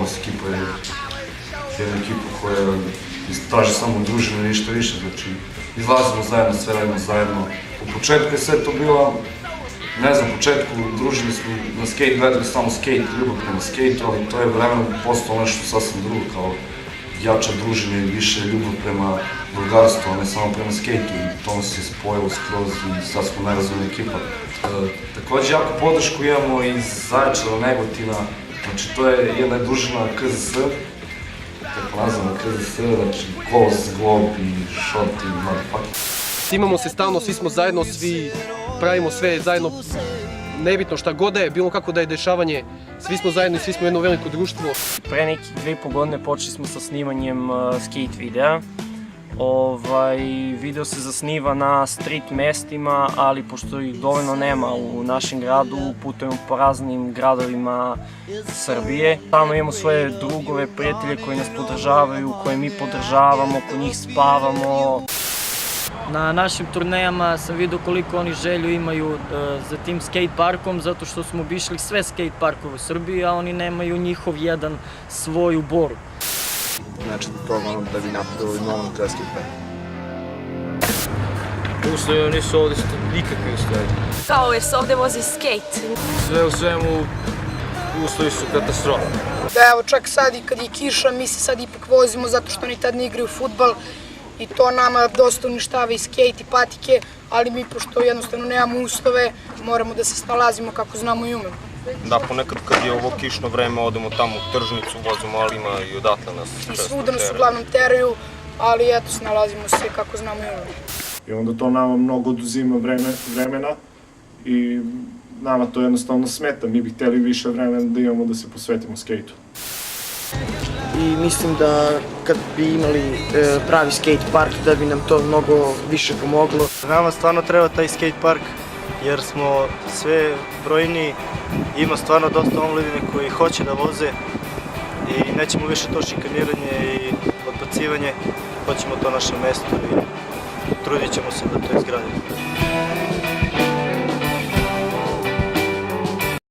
Kolos ekipa je jedna ekipa koja traži samo družinu i ništa više, znači izlazimo zajedno, sve radimo zajedno. U početku je sve to bilo, ne znam, u početku družili smo na skate, gledali samo skate, ljubav prema skate-u, ali to je vremenom postalo nešto sasvim drugo, kao jača družina i više ljubav prema drugarstvu, a ne samo prema skate-u, i to se spojilo skroz i sad smo najrazvojna ekipa. Takođe, jako podršku imamo iz Zaječara, Negotina, znači to je jedna družina KZS, kako nazvamo KZS, znači Kolos, Glob i Shot i motherfucker. Imamo se stalno, svi smo zajedno, svi pravimo sve zajedno, nebitno šta god da je, bilo kako da je dešavanje, svi smo zajedno i svi smo jedno veliko društvo. Pre nekih 2,5 godine počeli smo sa snimanjem skate videa. Video se zasniva na street mestima, ali pošto ih dovoljno nema u našem gradu, putujemo po raznim gradovima Srbije. Tamo imamo svoje drugove, prijatelje koji nas podržavaju, koje mi podržavamo, oko njih spavamo. Na našim turnejama sam vidio koliko oni želju imaju za tim skate parkom, zato što smo obišli sve skate parkove u Srbiji, a oni nemaju njihov jedan svoj u Boru. Znači, probamo da bi napravili novom treba skate park. Uslovi nisu ovdje nikakvi u stvari. Kao jer se ovdje vozi skate. Sve u svemu uslovi su katastrofa. Da evo čak sad i kad je kiša mi se sad ipak vozimo zato što oni tad ne igraju fudbal i to nama dosta uništava i skate i patike, ali mi pošto jednostavno nemamo uslove moramo da se snalazimo kako znamo i umemo. Da, ponekad kad je ovo kišno vreme odemo tamo u tržnicu, vozimo Alima i odatle nas i svuda nas uglavnom teraju, ali eto snalazimo se kako znamo i umemo. I onda to nama mnogo oduzima vremena i nama to jednostavno smeta. Mi bi hteli više vremena da imamo da se posvetimo skejtu. I mislim da kad bi imali pravi skate park da bi nam to mnogo više pomoglo. Nama stvarno treba taj skate park jer smo sve brojni, ima stvarno dosta omladine koji hoće da voze i nećemo više to šikaniranje i odbacivanje, hoćemo to naše mesto i trudit ćemo se da to izgradimo.